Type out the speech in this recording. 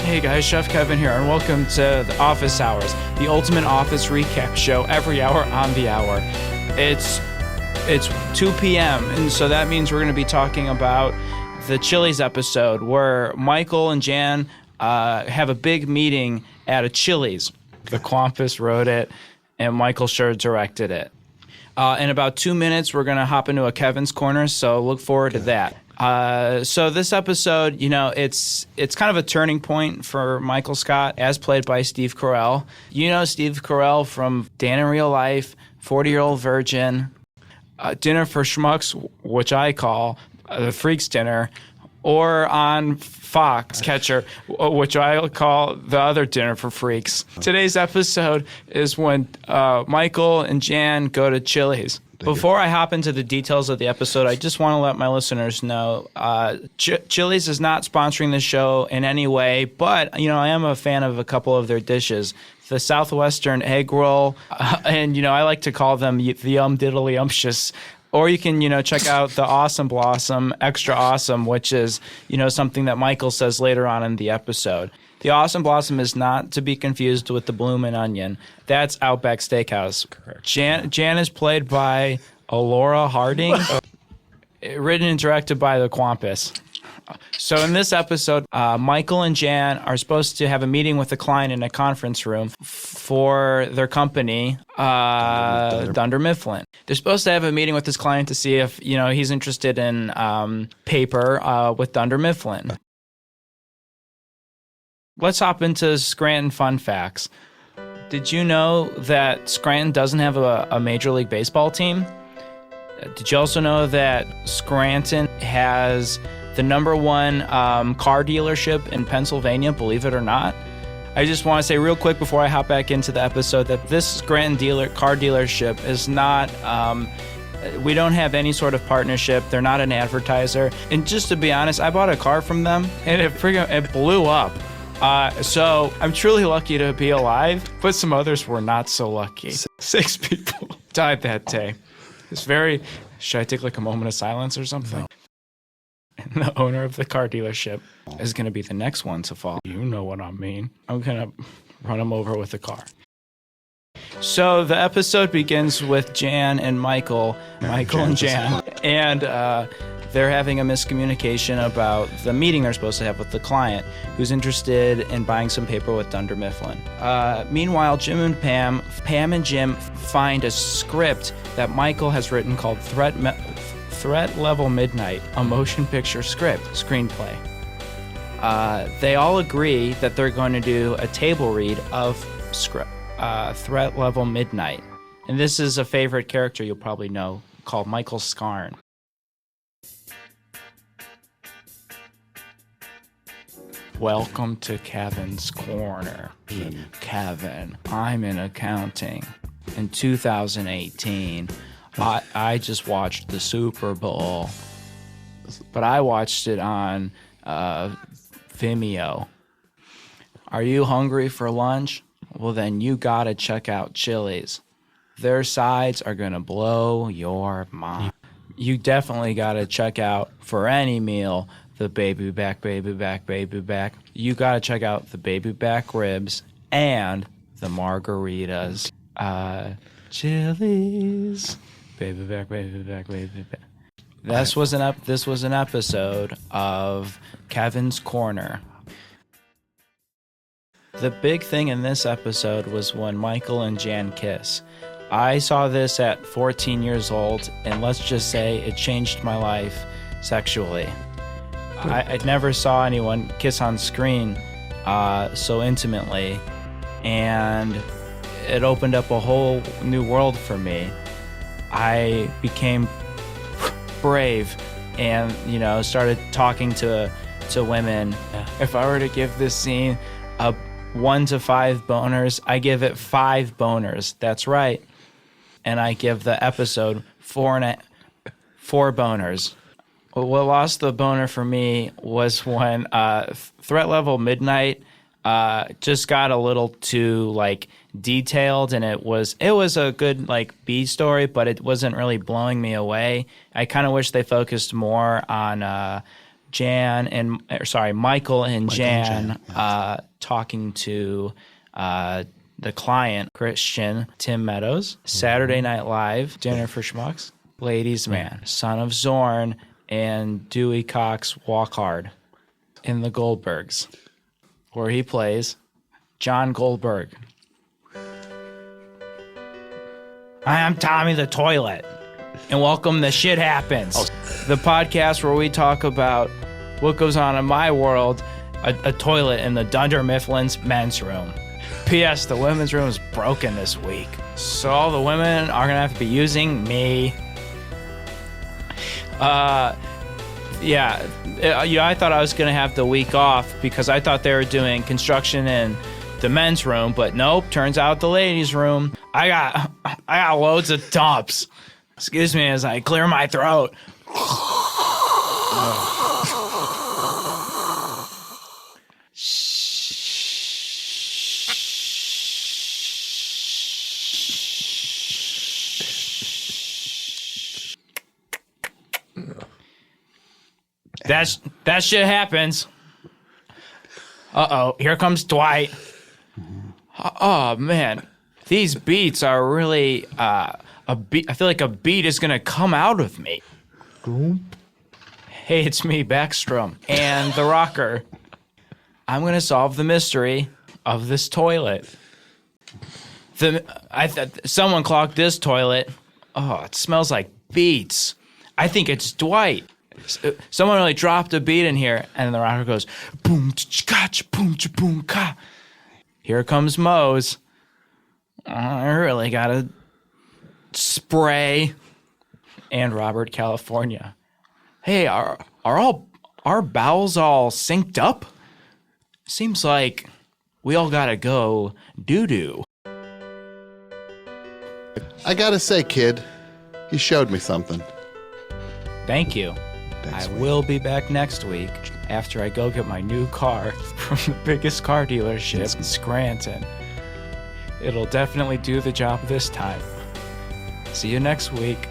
Hey guys, Chef Kevin here, and welcome to the Office Hours, the ultimate office recap show every hour on the hour. It's 2 p.m., and so that means we're going to be talking about the Chili's episode where Michael and Jan have a big meeting at a Chili's. The Quampus wrote it, and Michael Schur directed it. In about 2 minutes, we're going to hop into a Kevin's Corner, so look forward to that. So this episode, it's kind of a turning point for Michael Scott, as played by Steve Carell. You know Steve Carell from Dan in Real Life, 40-Year-Old Virgin, Dinner for Schmucks, which I call the Freaks Dinner, or on Foxcatcher, which I call the other Dinner for Freaks. Today's episode is when Michael and Jan go to Chili's. Before I hop into the details of the episode, I just want to let my listeners know Chili's is not sponsoring the show in any way, but I am a fan of a couple of their dishes. The Southwestern egg roll, and I like to call them the diddly umptious. Or you can check out the Awesome Blossom Extra Awesome, which is something that Michael says later on in the episode. The Awesome Blossom is not to be confused with the Bloomin' Onion. That's Outback Steakhouse. Correct. Jan is played by Alora Harding, written and directed by the Quampus. So in this episode, Michael and Jan are supposed to have a meeting with a client in a conference room for their company, Dunder Mifflin. They're supposed to have a meeting with this client to see if he's interested in paper with Dunder Mifflin. Let's hop into Scranton fun facts. Did you know that Scranton doesn't have a Major League Baseball team? Did you also know that Scranton has the number one car dealership in Pennsylvania, believe it or not? I just want to say real quick before I hop back into the episode that this Scranton car dealership is not... we don't have any sort of partnership. They're not an advertiser. And just to be honest, I bought a car from them, and it blew up. So I'm truly lucky to be alive, but some others were not so lucky. 6 people died that day. It's very... Should I take like a moment of silence or something? No. And the owner of the car dealership is going to be the next one to fall. You know what I mean. I'm going to run him over with the car. So the episode begins with Jan and Michael and Jan, and they're having a miscommunication about the meeting they're supposed to have with the client, who's interested in buying some paper with Dunder Mifflin. Meanwhile, Jim and Pam and Jim find a script that Michael has written called Threat Level Midnight, a motion picture screenplay. They all agree that they're going to do a table read of Threat Level Midnight. And this is a favorite character you'll probably know called Michael Scarn. Welcome to Kevin's Corner. Kevin, I'm in accounting. In 2018, I just watched the Super Bowl, but I watched it on Vimeo. Are you hungry for lunch? Well, then you gotta check out Chili's. Their sides are gonna blow your mind. You definitely gotta check out, for any meal, the baby back. You gotta check out the baby back ribs and the margaritas. Chili's. Baby back. This was an episode of Kevin's Corner. The big thing in this episode was when Michael and Jan kiss. I saw this at 14 years old, and let's just say it changed my life sexually. I never saw anyone kiss on screen so intimately, and it opened up a whole new world for me. I became brave and, started talking to women. If I were to give this scene a 1 to 5 boners, I give it 5 boners. That's right. And I give the episode 4 boners. What lost the boner for me was when Threat Level Midnight just got a little too detailed, and it was a good B story, but it wasn't really blowing me away. I kind of wish they focused more on Michael and Jan talking to the client, Christian Tim Meadows. Saturday Night Live, Dinner for Schmucks, Ladies Man, Son of Zorn, and Dewey Cox Walk Hard in The Goldbergs, where he plays John Goldberg. Hi, I'm Tommy the Toilet, and welcome to Shit Happens, the podcast where we talk about what goes on in my world, a toilet in the Dunder Mifflin's men's room. P.S. The women's room is broken this week, so all the women are going to have to be using me. I thought I was going to have the week off because I thought they were doing construction in the men's room, but nope, turns out the ladies' room. I got loads of dumps. Excuse me as I clear my throat. That shit happens. Uh-oh, here comes Dwight. Oh, man. These beats are really, I feel like a beat is going to come out of me. Hey, it's me, Backstrom, and the rocker. I'm going to solve the mystery of this toilet. Someone clogged this toilet. Oh, it smells like beats. I think it's Dwight. Someone really dropped a beat in here, and the rocker goes, boom, cha boom, cha boom, ka. Here comes Mose. I really gotta spray. And Robert, California. Hey, are all our bowels all synced up? Seems like we all gotta go doo-doo. I gotta say, kid, you showed me something. Thank you. I will be back next week after I go get my new car from the biggest car dealership in Scranton. It'll definitely do the job this time. See you next week.